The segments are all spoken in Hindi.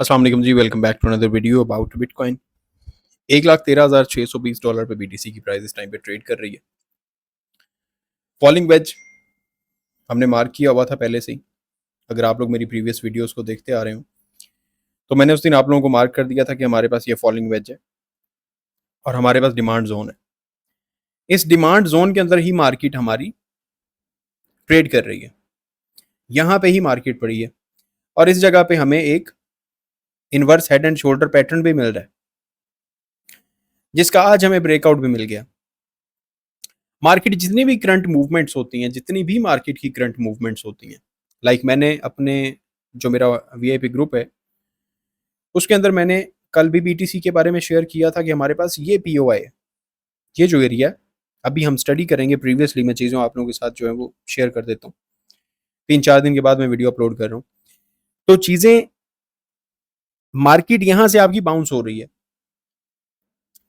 अस्सलाम वालेकुम जी, welcome back to another video about bitcoin. 1,13,620 dollar पे बीटीसी की प्राइस इस टाइम पे ट्रेड कर रही है। फॉलिंग वेज हमने मार्क किया हुआ था पहले से ही। अगर आप लोग मेरी प्रीवियस वीडियोस को देखते आ रहे हो तो मैंने उस दिन आप लोगों को मार्क कर दिया था कि हमारे पास ये फॉलिंग वेज है और हमारे पास डिमांड जोन है। इस डिमांड जोन के अंदर ही मार्केट हमारी ट्रेड कर रही है, यहाँ पे ही मार्केट पड़ी है और इस जगह पे हमें एक inverse head and shoulder pattern भी मिल रहा है, जिसका आज हमें ब्रेकआउट भी मिल गया। मार्केट जितनी भी करंट मूवमेंट्स होती हैं, जितनी भी मार्केट की करंट मूवमेंट्स होती हैं, लाइक मैंने अपने जो मेरा वीआईपी ग्रुप है उसके अंदर मैंने कल भी बीटीसी के बारे में शेयर किया था कि हमारे पास ये पीओआई है, ये जो एरिया है अभी हम स्टडी करेंगे। प्रीवियसली मैं चीज़ों आप लोगों के साथ जो है वो शेयर कर देता हूँ। 3-4 दिन के बाद मैं वीडियो अपलोड कर रहा हूँ, तो चीज़ें मार्केट यहाँ से आपकी बाउंस हो रही है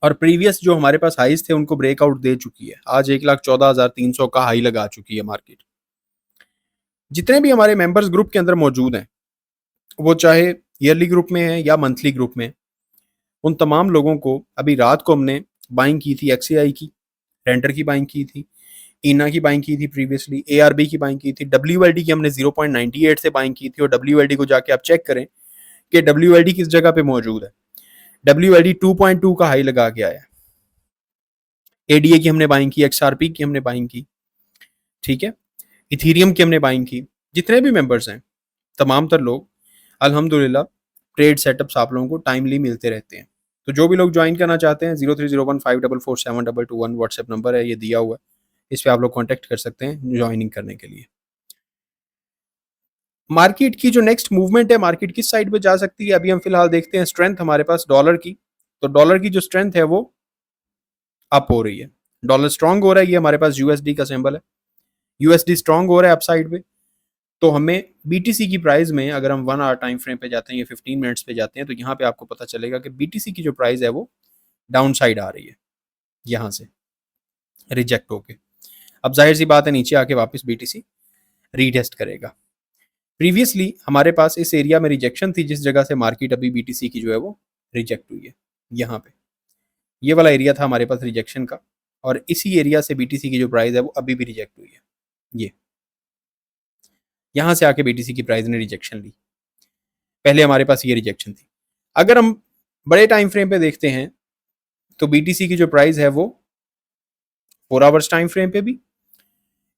और प्रीवियस जो हमारे पास हाईज थे उनको ब्रेकआउट दे चुकी है। आज 1,14,300 का हाई लगा चुकी है मार्केट। जितने भी हमारे मेंबर्स ग्रुप के अंदर मौजूद हैं, वो चाहे ईयरली ग्रुप में है या मंथली ग्रुप में, उन तमाम लोगों को अभी रात को हमने बाइंग की थी एक्सीआई की, रेंडर की बाइंग की थी, इना की बाइंग की थी, प्रीवियसली एआरबी की बाइंग की थी, डब्ल्यूएलडी की हमने 0.98 से बाइंग की थी और डब्ल्यूएलडी को जाके आप चेक करें कि डब्ल्यूएलडी किस जगह पे मौजूद है। डब्ल्यूएलडी 2.2 का हाई लगा के आया। एडीए की हमने बाइंग की, एक्सआरपी की हमने बाइंग की, ठीक है, इथीरियम की हमने बाइंग की। जितने भी मेंबर्स हैं तमाम तर लोग अल्हम्दुलिल्लाह ट्रेड सेटअप्स आप लोगों को टाइमली मिलते रहते हैं। तो जो भी लोग ज्वाइन करना चाहते हैं 030154472221 व्हाट्सएप नंबर है, ये दिया हुआ है, इस पर आप लोग कॉन्टैक्ट कर सकते हैं ज्वाइनिंग करने के लिए। मार्केट की जो नेक्स्ट मूवमेंट है, मार्केट किस साइड पे जा सकती है, अभी हम फिलहाल देखते हैं स्ट्रेंथ हमारे पास डॉलर की। तो डॉलर की जो स्ट्रेंथ है वो अप हो रही है, डॉलर स्ट्रांग हो रहा है। ये हमारे पास यूएसडी का सिंबल है, यूएसडी स्ट्रांग हो रहा है अप साइड पे। तो हमें बीटीसी की प्राइस में अगर हम 1 आवर टाइम फ्रेम पे जाते हैं या 15 मिनट्स पे जाते हैं तो यहाँ पे आपको पता चलेगा कि बीटीसी की जो प्राइस है वो डाउन साइड आ रही है, यहाँ से रिजेक्ट होके। अब जाहिर सी बात है नीचे आके वापस बीटीसी रीटेस्ट करेगा। प्रीवियसली हमारे पास इस एरिया में रिजेक्शन थी, जिस जगह से मार्केट अभी बीटीसी की जो है वो रिजेक्ट हुई है। यहाँ पे ये वाला एरिया था हमारे पास रिजेक्शन का और इसी एरिया से बीटीसी की जो प्राइस है वो अभी भी रिजेक्ट हुई है। ये यहाँ से आके बीटीसी की प्राइस ने रिजेक्शन ली, पहले हमारे पास ये रिजेक्शन थी। अगर हम बड़े टाइम फ्रेम पे देखते हैं तो बीटीसी की जो प्राइस है वो 4 आवर्स टाइम फ्रेम पे भी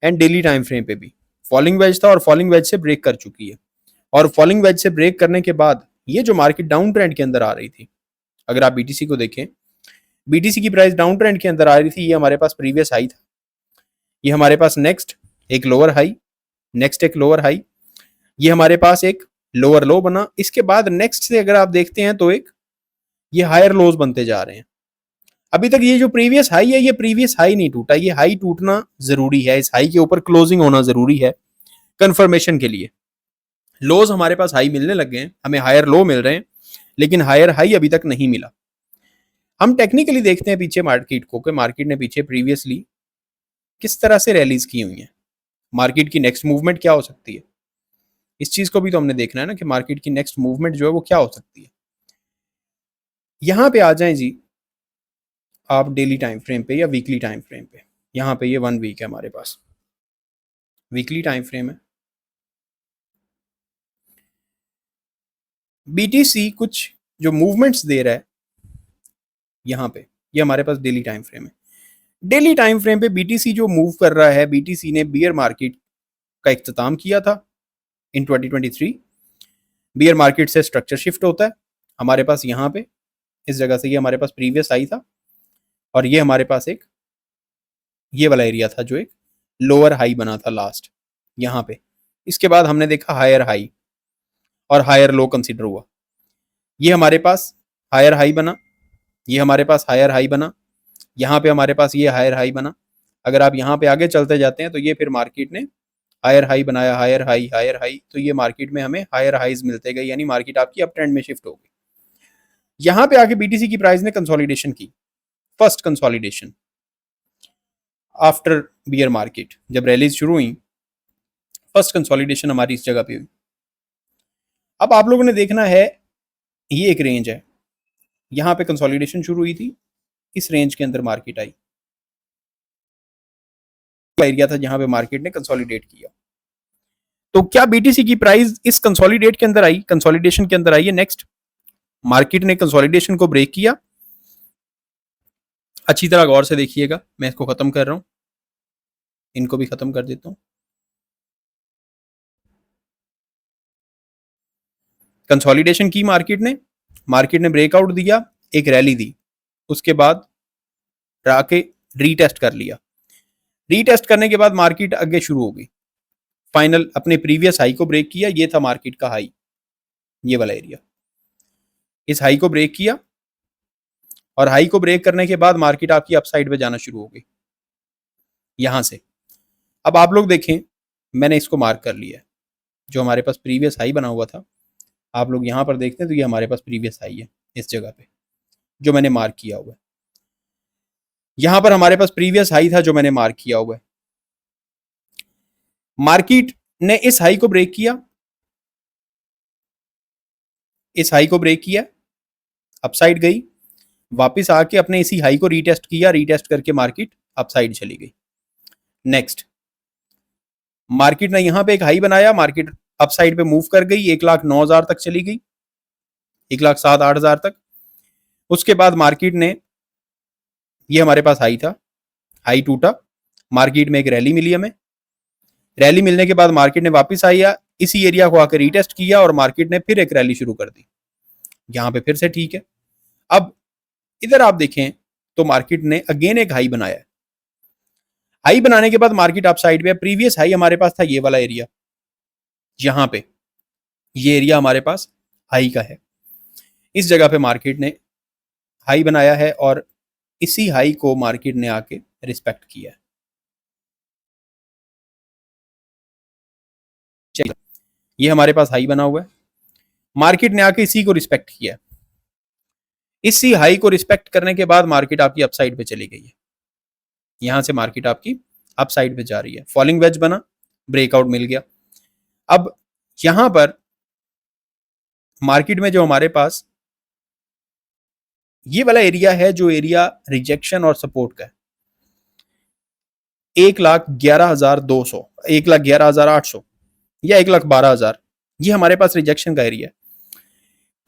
एंड डेली टाइम फ्रेम पे भी फॉलिंग वेज था और फॉलिंग वेज से ब्रेक कर चुकी है। और फॉलिंग वेज से ब्रेक करने के बाद ये जो मार्केट डाउन ट्रेंड के अंदर आ रही थी, अगर आप बीटीसी को देखें, बीटीसी की प्राइस डाउन ट्रेंड के अंदर आ रही थी। ये हमारे पास प्रीवियस हाई था, ये हमारे पास नेक्स्ट एक लोअर हाई, नेक्स्ट एक लोअर हाई, ये हमारे पास एक लोअर लो बना। इसके बाद नेक्स्ट से अगर आप देखते हैं तो एक ये हायर लोज बनते जा रहे हैं। अभी तक ये जो प्रीवियस हाई है, ये प्रीवियस हाई नहीं टूटा, ये हाई टूटना जरूरी है, इस हाई के ऊपर क्लोजिंग होना जरूरी है कंफर्मेशन के लिए। लोज हमारे पास हाई मिलने लग गए हैं, हमें हायर लो मिल रहे हैं, लेकिन हायर हाई अभी तक नहीं मिला। हम टेक्निकली देखते हैं पीछे मार्केट को कि मार्केट ने पीछे प्रीवियसली किस तरह से रैलीज की हुई हैं, मार्केट की नेक्स्ट मूवमेंट क्या हो सकती है, इस चीज को भी तो हमने देखना है ना कि मार्केट की नेक्स्ट मूवमेंट जो है वो क्या हो सकती है। यहां पे आ जाएं जी आप डेली टाइम फ्रेम पे या वीकली टाइम फ्रेम पे। यहाँ पे ये 1 वीक है हमारे पास, वीकली टाइम फ्रेम है। बीटीसी कुछ जो मूवमेंट्स दे रहा है यहाँ पे, ये हमारे पास डेली टाइम फ्रेम है। डेली टाइम फ्रेम पे बीटीसी जो मूव कर रहा है, बीटीसी ने बियर मार्केट का इख्तिताम किया था इन 2023। बियर मार्केट से स्ट्रक्चर शिफ्ट होता है हमारे पास यहाँ पे, इस जगह से ये हमारे पास प्रीवियस आई था और ये हमारे पास एक ये वाला एरिया था जो एक लोअर हाई बना था लास्ट यहाँ पे। इसके बाद हमने देखा हायर हाई और हायर लो कंसिडर हुआ, ये हमारे पास हायर हाई बना, ये हमारे पास हायर हाई बना, यहाँ पे हमारे पास ये हायर हाई बना। अगर आप यहाँ पे आगे चलते जाते हैं तो ये फिर मार्केट ने हायर हाई बनाया, हायर हाई, हायर हाई, तो ये मार्केट में हमें हायर हाईज मिलते गए, यानी मार्केट आपकी अप ट्रेंड में शिफ्ट हो गई। यहाँ पे आके बीटीसी की प्राइस ने कंसोलिडेशन की, first consolidation after beer market, जब रैलीज शुरू हुई फर्स्ट कंसोलिडेशन हमारी इस जगह पे हुई। अब आप लोगों ने देखना है ये एक रेंज है, यहाँ पे कंसोलिडेशन शुरू हुई थी, इस रेंज के अंदर मार्केट आई, एरिया था जहां पे मार्केट ने कंसोलिडेट किया। तो क्या बीटीसी की प्राइस इस कंसोलिडेट के अंदर आई, कंसोलिडेशन के अंदर आई है? नेक्स्ट मार्केट ने कंसोलिडेशन को ब्रेक किया, अच्छी तरह गौर से देखिएगा, मैं इसको खत्म कर रहा हूं, इनको भी खत्म कर देता हूं। कंसोलिडेशन की मार्केट ने ब्रेकआउट दिया, एक रैली दी, उसके बाद आके रीटेस्ट कर लिया, रीटेस्ट करने के बाद मार्केट आगे शुरू हो गई, फाइनल अपने प्रीवियस हाई को ब्रेक किया, ये था मार्केट का हाई, ये वाला एरिया, इस हाई को ब्रेक किया और हाई को ब्रेक करने के बाद मार्केट आपकी अपसाइड पे जाना शुरू हो गई यहां से। अब आप लोग देखें, मैंने इसको मार्क कर लिया है, जो हमारे पास प्रीवियस हाई बना हुआ था, आप लोग यहां पर देखते हैं तो ये हमारे पास प्रीवियस हाई है, इस जगह पे जो मैंने मार्क किया हुआ है, यहां पर हमारे पास प्रीवियस हाई था जो मैंने मार्क किया हुआ है। मार्केट ने इस हाई को ब्रेक किया, इस हाई को ब्रेक किया, अपसाइड गई, वापस आके अपने इसी हाई को रीटेस्ट किया, रीटेस्ट करके मार्केट अपसाइड चली गई। नेक्स्ट मार्केट ने यहां पे एक हाई बनाया, मार्केट अपसाइड पे मूव कर गई, 1,09,000 तक चली गई, 1,07,8,000 तक। उसके बाद मार्केट ने, ये हमारे पास हाई था, हाई टूटा, मार्केट में एक रैली मिली हमें, रैली मिलने के बाद मार्केट ने वापस आया, इसी एरिया को आकर रीटेस्ट किया और मार्केट ने फिर एक रैली शुरू कर दी, यहां पे फिर से ठीक है। अब इधर आप देखें तो मार्केट ने अगेन एक हाई बनाया, हाई बनाने के बाद मार्केट अप साइड पे, प्रीवियस हाई हमारे पास था ये वाला एरिया, यहां पे ये एरिया हमारे पास हाई का है, इस जगह पे मार्केट ने हाई बनाया है और इसी हाई को मार्केट ने आके रिस्पेक्ट किया है। चलिए, ये हमारे पास हाई बना हुआ है, मार्केट ने आके इसी को रिस्पेक्ट किया है, इसी हाई को रिस्पेक्ट करने के बाद मार्केट आपकी अपसाइड पे चली गई है, यहां से मार्केट आपकी अपसाइड पे जा रही है, फॉलिंग वेज बना, ब्रेकआउट मिल गया। अब यहां पर मार्केट में जो हमारे पास ये वाला एरिया है, जो एरिया रिजेक्शन और सपोर्ट का है, 1,11,200, 1,11,800 या 1,12,000, ये हमारे पास रिजेक्शन का एरिया है।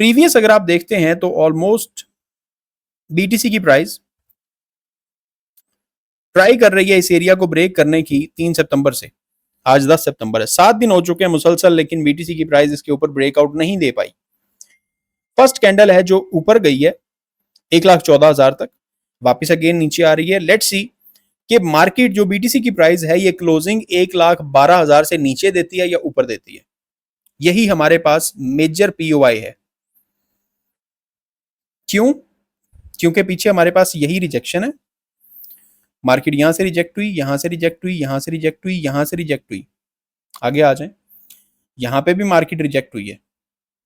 प्रीवियस अगर आप देखते हैं तो ऑलमोस्ट बीटीसी की प्राइस ट्राई कर रही है इस एरिया को ब्रेक करने की 3 सितंबर से, आज 10 सितंबर है, 7 दिन हो चुके हैं मुसलसल, लेकिन बीटीसी की प्राइस इसके ऊपर ब्रेकआउट नहीं दे पाई। फर्स्ट कैंडल है जो ऊपर गई है 1,14,000 तक, वापस अगेन नीचे आ रही है। लेट्स सी कि मार्केट जो बीटीसी की प्राइस है ये क्लोजिंग 1,12,000 से नीचे देती है या ऊपर देती है, यही हमारे पास मेजर पीओआई है। क्यों? क्योंकि पीछे हमारे पास यही रिजेक्शन है, मार्केट यहां से रिजेक्ट हुई, यहां से रिजेक्ट हुई, यहां से रिजेक्ट हुई, यहां से रिजेक्ट हुई, आगे आ जाए, यहां पे भी मार्केट रिजेक्ट हुई है,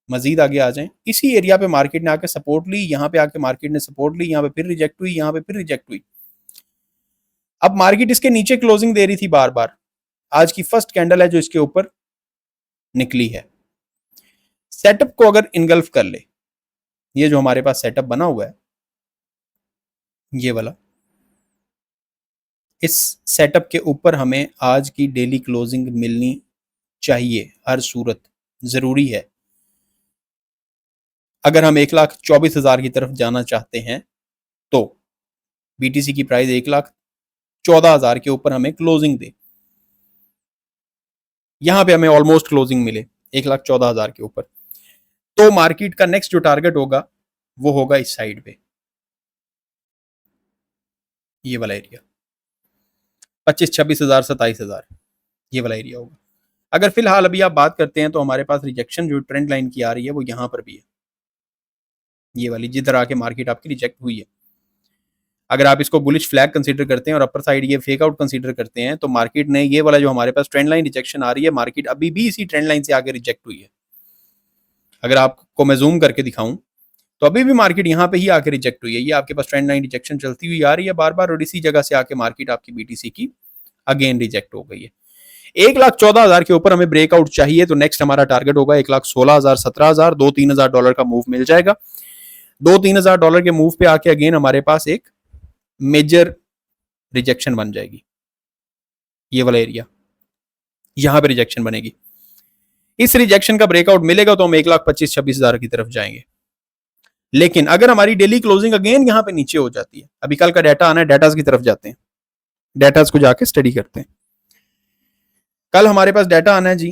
मजीद आगे आ जाए, इसी एरिया पे मार्केट ने आके सपोर्ट ली, यहां पे आके मार्केट ने सपोर्ट ली, यहां पे फिर रिजेक्ट हुई, यहां पे फिर रिजेक्ट हुई। अब मार्केट इसके नीचे क्लोजिंग दे रही थी बार बार, आज की फर्स्ट कैंडल है जो इसके ऊपर निकली है। सेटअप को अगर इनगल्फ कर ले, ये जो हमारे पास सेटअप बना हुआ है ये वाला, इस सेटअप के ऊपर हमें आज की डेली क्लोजिंग मिलनी चाहिए, हर सूरत जरूरी है। अगर हम 1,24,000 की तरफ जाना चाहते हैं तो बीटीसी की प्राइस 1,14,000 के ऊपर हमें क्लोजिंग दे, यहां पे हमें ऑलमोस्ट क्लोजिंग मिले 1,14,000 के ऊपर, तो मार्केट का नेक्स्ट जो टारगेट होगा वो होगा इस साइड पे, ये वाला एरिया 25,000, 26,000, 27,000, ये वाला एरिया होगा। अगर फिलहाल अभी आप बात करते हैं तो हमारे पास रिजेक्शन जो ट्रेंड लाइन की आ रही है वो यहां पर भी है, ये वाली जिधर आके मार्केट आपकी रिजेक्ट हुई है। अगर आप इसको बुलिश फ्लैग कंसीडर करते हैं और अपर साइड ये फेक आउट कंसीडर करते हैं तो मार्केट ने ये वाला जो हमारे पास ट्रेंड लाइन रिजेक्शन आ रही है, मार्केट अभी भी इसी ट्रेंड लाइन से आगे रिजेक्ट हुई है। अगर आपको मैं जूम करके दिखाऊं तो अभी भी मार्केट यहाँ पे ही आके रिजेक्ट हुई है, ये आपके पास ट्रेंड लाइन रिजेक्शन चलती हुई आ रही है बार बार, और इसी जगह से आके मार्केट आपकी बीटीसी की अगेन रिजेक्ट हो गई है। 1,14,000 के ऊपर हमें ब्रेकआउट चाहिए, तो नेक्स्ट हमारा टारगेट होगा 1,16,000, 17,000, $2-3,000 का मूव मिल जाएगा। $2-3,000 के मूव पे आके अगेन हमारे पास एक मेजर रिजेक्शन बन जाएगी, ये वाला एरिया, यहां पे रिजेक्शन बनेगी। इस रिजेक्शन का ब्रेकआउट मिलेगा तो हम 1,25,000-26,000 की तरफ जाएंगे। लेकिन अगर हमारी डेली क्लोजिंग अगेन यहां पे नीचे हो जाती है, अभी कल का डाटा आना है, डाटाज की तरफ जाते हैं, डाटाज को जाके स्टडी करते हैं। कल हमारे पास डाटा आना है जी,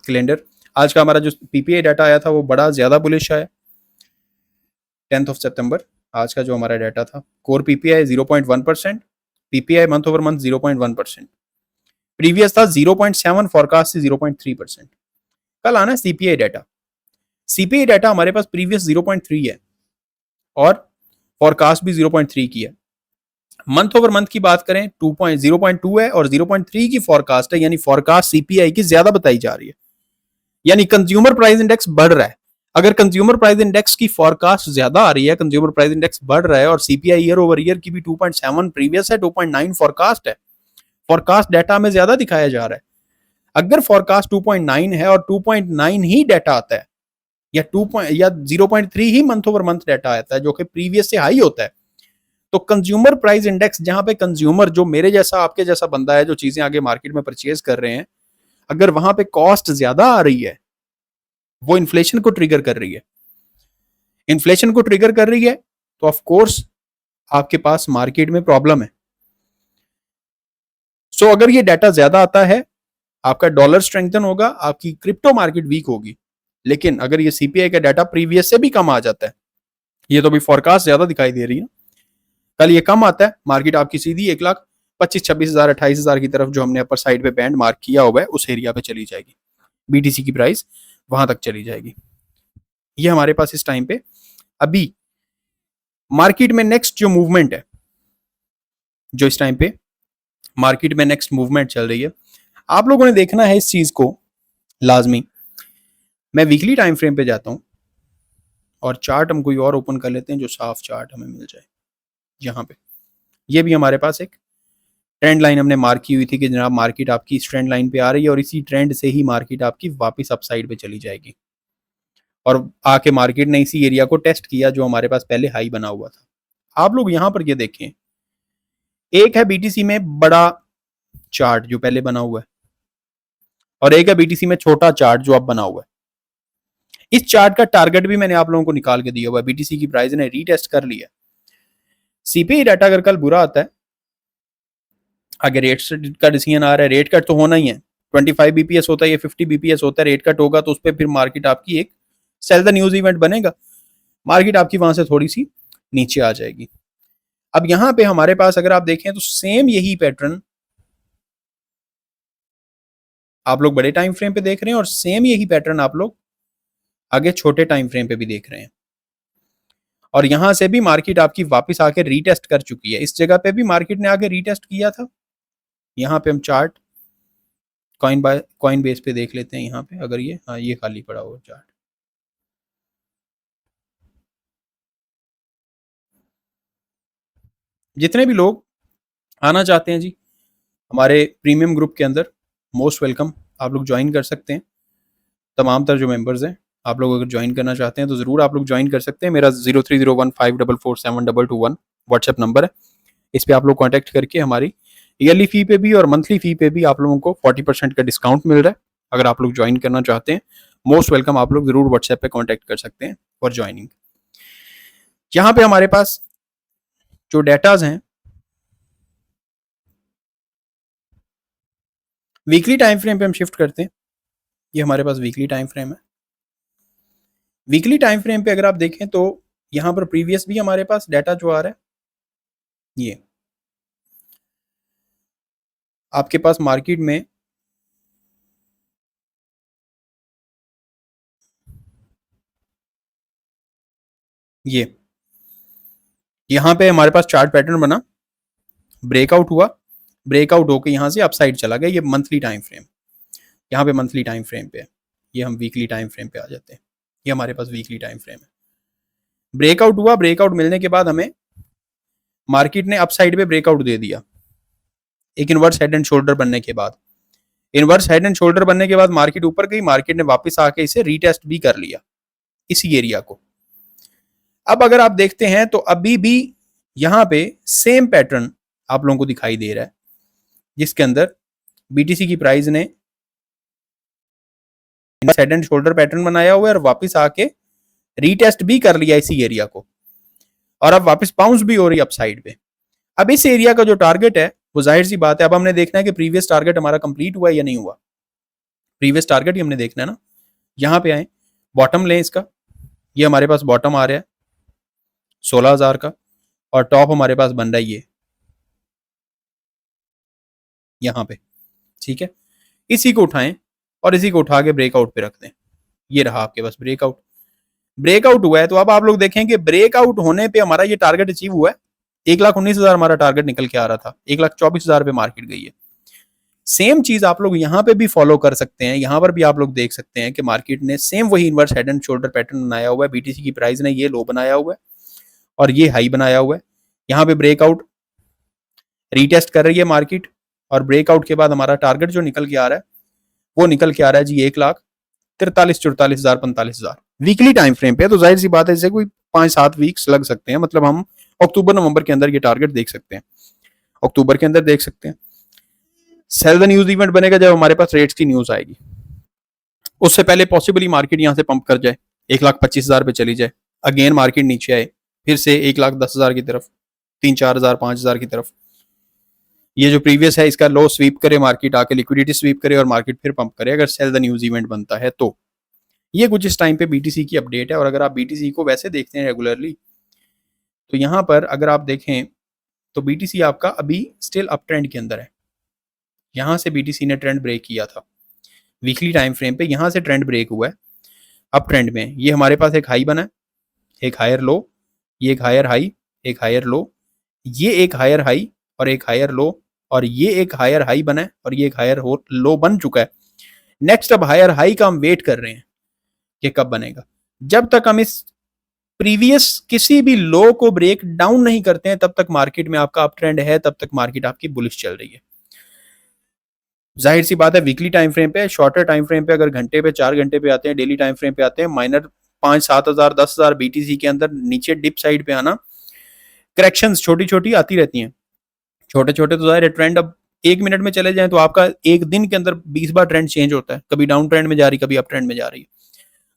कैलेंडर। आज का हमारा जो पीपीआई डाटा आया था वो बड़ा ज्यादा बुलिश आया, 10 सितंबर। आज का जो हमारा डाटा था, core PPI 0.1%, PPI month over month 0.1%, previous था 0.7, फॉरकास्ट 0.3%। कल आना है सीपीआई डाटा। सीपीआई डाटा हमारे पास प्रीवियस 0.3 है और फॉरकास्ट भी 0.3 की है। मंथ ओवर मंथ की बात करें 0.2 है और 0.3 की फॉरकास्ट है, यानी फॉरकास्ट सीपीआई की ज्यादा बताई जा रही है, यानी कंज्यूमर प्राइस इंडेक्स बढ़ रहा है। अगर कंज्यूमर प्राइस इंडेक्स की फॉरकास्ट ज्यादा आ रही है, कंज्यूमर प्राइस इंडेक्स बढ़ रहा है और सीपीआई ईयर ओवर ईयर की भी 2.7 प्रीवियस है, 2.9 फॉरकास्ट है, फॉरकास्ट डाटा में ज्यादा दिखाया जा रहा है। अगर फॉरकास्ट 2.9 है और 2.9 ही डाटा आता है या 0.3 ही मंथ ओवर मंथ डाटा आता है जो कि प्रीवियस से हाई होता है, तो कंज्यूमर प्राइस इंडेक्स, जहां पे कंज्यूमर जो मेरे जैसा आपके जैसा बंदा है जो चीजें आगे मार्केट में परचेज कर रहे हैं, अगर वहां पे कॉस्ट ज्यादा आ रही है, वो इन्फ्लेशन को ट्रिगर कर रही है, इन्फ्लेशन को ट्रिगर कर रही है, तो ऑफ कोर्स आपके पास मार्केट में प्रॉब्लम है। सो अगर ये डाटा ज्यादा आता है, आपका डॉलर स्ट्रेंथन होगा, आपकी क्रिप्टो मार्केट वीक होगी। लेकिन अगर ये सीपीआई का डाटा प्रीवियस से भी कम आ जाता है, ये तो भी फॉरकास्ट ज्यादा दिखाई दे रही है, कल ये कम आता है, मार्केट आपकी सीधी 1,25,000, 26,000, 28,000 की तरफ जो हमने अपर साइड पे बैंड मार्क किया हुआ है उस एरिया पे चली जाएगी, बीटीसी की प्राइस वहां तक चली जाएगी। ये हमारे पास इस टाइम पे अभी मार्केट में नेक्स्ट जो मूवमेंट है, जो इस टाइम पे मार्केट में नेक्स्ट मूवमेंट चल रही है, आप लोगों ने देखना है इस चीज को लाजमी। मैं वीकली टाइम फ्रेम पे जाता हूं और चार्ट हम कोई और ओपन कर लेते हैं जो साफ चार्ट हमें मिल जाए। यहाँ पे ये भी हमारे पास एक ट्रेंड लाइन हमने मार्क की हुई थी कि जनाब मार्केट आपकी इस ट्रेंड लाइन पे आ रही है और इसी ट्रेंड से ही मार्केट आपकी वापस अपसाइड पे चली जाएगी। और आके मार्केट ने इसी एरिया को टेस्ट किया जो हमारे पास पहले हाई बना हुआ था। आप लोग यहां पर ये देखें, एक है बीटीसी में बड़ा चार्ट जो पहले बना हुआ है और एक है बीटीसी में छोटा चार्ट जो अब बना हुआ है। इस चार्ट का टारगेट भी मैंने आप लोगों को निकाल के दिया हुआ है, बीटीसी की प्राइस ने रीटेस्ट कर लिया। सीपीआई डाटा अगर कल बुरा आता है, अगर रेट का डिसीजन आ रहा है, रेट कट तो होना ही है, 25 बीपीएस होता है या 50 बीपीएस होता है, रेट कट होगा तो उस पर फिर मार्केट आपकी एक सेल द न्यूज इवेंट बनेगा, मार्केट आपकी वहां से थोड़ी सी नीचे आ जाएगी। अब यहां पे हमारे पास अगर आप देखें तो सेम यही पैटर्न आप लोग बड़े टाइम फ्रेम पे देख रहे हैं और सेम यही पैटर्न आप लोग आगे छोटे टाइम फ्रेम पे भी देख रहे हैं। और यहां से भी मार्केट आपकी वापस आके रीटेस्ट कर चुकी है, इस जगह पे भी मार्केट ने आगे रीटेस्ट किया था। यहाँ पे हम चार्ट कॉइन बेस पे देख लेते हैं। यहाँ पे अगर ये, हाँ, ये खाली पड़ा हुआ चार्ट, जितने भी लोग आना चाहते हैं जी हमारे प्रीमियम ग्रुप के अंदर, मोस्ट वेलकम, आप लोग ज्वाइन कर सकते हैं। तमाम तर जो मेंबर्स हैं, आप लोग अगर ज्वाइन करना चाहते हैं तो ज़रूर आप लोग ज्वाइन कर सकते हैं। मेरा 0301544722 व्हाट्सएप नंबर है, इस पर आप लोग कॉन्टैक्ट करके हमारी ईयरली फ़ी पे भी और मंथली फ़ी पे भी आप लोगों को 40% का डिस्काउंट मिल रहा है। अगर आप लोग ज्वाइन करना चाहते हैं, मोस्ट वेलकम, आप लोग ज़रूर व्हाट्सएप पे कॉन्टैक्ट कर सकते हैं फॉर ज्वाइनिंग। यहाँ पे हमारे पास जो डेटाज हैं, वीकली टाइम फ्रेम पे हम शिफ्ट करते हैं। ये हमारे पास वीकली टाइम फ्रेम है। वीकली टाइम फ्रेम पे अगर आप देखें तो यहाँ पर प्रीवियस भी हमारे पास डाटा जो आ रहा है, ये आपके पास मार्केट में ये यहाँ पे हमारे पास चार्ट पैटर्न बना, ब्रेकआउट हुआ, ब्रेकआउट होकर यहाँ से अपसाइड चला गया। ये मंथली टाइम फ्रेम, यहाँ पे मंथली टाइम फ्रेम पे है। ये हम वीकली टाइम फ्रेम पे आ जाते हैं। ये हमारे पास वीकली टाइम फ्रेम है। ब्रेकआउट हुआ, ब्रेकआउट मिलने के बाद हमें मार्केट ने अपसाइड पे ब्रेकआउट दे दिया एक इनवर्स हेड एंड शोल्डर बनने के बाद। इनवर्स हेड एंड शोल्डर बनने के बाद मार्केट ऊपर गई, मार्केट ने वापस आके इसे रीटेस्ट भी कर लिया इसी एरिया को। अब अगर आप देखते हैं तो अभी भी यहां पे सेम पैटर्न आप लोगों को दिखाई दे रहा है, जिसके अंदर बीटीसी की प्राइस ने हेड एंड शोल्डर पैटर्न बनाया हुआ है और वापस आके रीटेस्ट भी कर लिया इसी एरिया को, और अब वापस बाउंस भी हो रही है अपसाइड पे। अब इस एरिया का जो टारगेट है वो जाहिर सी बात है, अब हमने देखना है कि प्रीवियस टारगेट हमारा कंप्लीट हुआ है या नहीं हुआ। प्रीवियस टारगेट ही हमने देखना है ना। यहां पे आए, बॉटम लें इसका, ये हमारे पास बॉटम आ रहा है 16,000 का, और टॉप हमारे पास बन रहा है ये यहां पे, ठीक है। इसी को उठाएं और इसी को उठा के ब्रेकआउट पे रख दें। ये रहा आपके पास ब्रेकआउट। ब्रेकआउट हुआ है तो अब आप लोग देखें कि ब्रेकआउट होने पे हमारा ये टारगेट अचीव हुआ है। 1,19,000 हमारा टारगेट निकल के आ रहा था, 1,24,000 पे मार्केट गई है। सेम चीज आप लोग यहां पे भी फॉलो कर सकते हैं। यहां पर भी आप लोग देख सकते हैं कि मार्केट ने सेम वही inverse head and shoulder pattern बनाया हुआ है। बीटीसी की प्राइस ने ये लो बनाया हुआ है और ये हाई बनाया हुआ है। यहां पे ब्रेकआउट रीटेस्ट कर रही है मार्केट, और ब्रेकआउट के बाद हमारा टारगेट जो निकल के आ रहा है वो निकल के आ रहा है जी 1,43,44,000 45,000 वीकली टाइम फ्रेम पे। तो जाहिर सी बात है इसे कोई 5-7 वीक्स लग सकते हैं, मतलब हम अक्टूबर नवंबर के अंदर ये टारगेट देख सकते हैं, अक्टूबर के अंदर देख सकते हैं। सेल द न्यूज इवेंट बनेगा जब हमारे पास रेट्स की न्यूज आएगी, उससे पहले पॉसिबली मार्केट यहां से पंप कर जाए, 1,25,000 पे चली जाए, अगेन मार्केट नीचे आए, फिर से 1,10,000 की तरफ, 3-4,000 5,000 की तरफ, ये जो प्रीवियस है इसका लो स्वीप करे, मार्केट आके लिक्विडिटी स्वीप करे और मार्केट फिर पंप करे अगर सेल द न्यूज इवेंट बनता है तो। ये कुछ इस टाइम पे बीटीसी की अपडेट है। और अगर आप बीटीसी को वैसे देखते हैं रेगुलरली, तो यहां पर अगर आप देखें तो बीटीसी आपका अभी स्टिल अप ट्रेंड के अंदर है। यहां से बीटीसी ने ट्रेंड ब्रेक किया था वीकली टाइम फ्रेम पे, यहां से ट्रेंड ब्रेक हुआ है अप ट्रेंड में। ये हमारे पास एक हाई बना है, एक हायर लो, ये एक हायर हाई, एक हायर लो, ये एक हायर हाई और एक हायर लो, और ये एक हायर हाई बना है और ये एक हायर लो बन चुका है। नेक्स्ट अब हायर हाई का हम वेट कर रहे हैं कि कब बनेगा। जब तक हम इस प्रीवियस किसी भी लो को ब्रेक डाउन नहीं करते हैं तब तक मार्केट में आपका अप ट्रेंड है, तब तक मार्केट आपकी बुलिश चल रही है। जाहिर सी बात है वीकली टाइम फ्रेम पे, शॉर्टर टाइम फ्रेम पे अगर घंटे पे 4 घंटे पे आते हैं, डेली टाइम फ्रेम पे आते हैं, माइनर 5-7 हजार 10,000 बीटीसी के अंदर नीचे डिप साइड पे आना, करेक्शंस छोटी छोटी आती रहती हैं, छोटे छोटे तो जाहिर है ट्रेंड अब 1 मिनट में चले जाए तो आपका एक दिन के अंदर 20 बार ट्रेंड चेंज होता है, कभी डाउन ट्रेंड में जा रही, कभी अप ट्रेंड में जा रही है।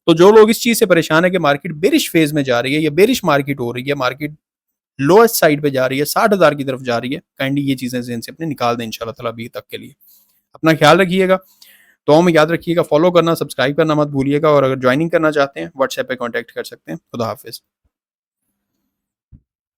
तो जो लोग इस चीज से परेशान है कि मार्केट बेरिश फेज में जा रही है या बेरिश मार्केट हो रही है, मार्केट लोएस्ट साइड पे जा रही है, 60,000 की तरफ जा रही है, काइंडली ये चीजें ज़हन से अपने निकाल दें इंशाल्लाह ताला अभी तक के लिए। अपना ख्याल रखिएगा, तो हमें याद रखिएगा, फॉलो करना, सब्सक्राइब करना मत भूलिएगा, और अगर ज्वाइनिंग करना चाहते हैं व्हाट्सएप पे कांटेक्ट कर सकते हैं। खुदा हाफिज।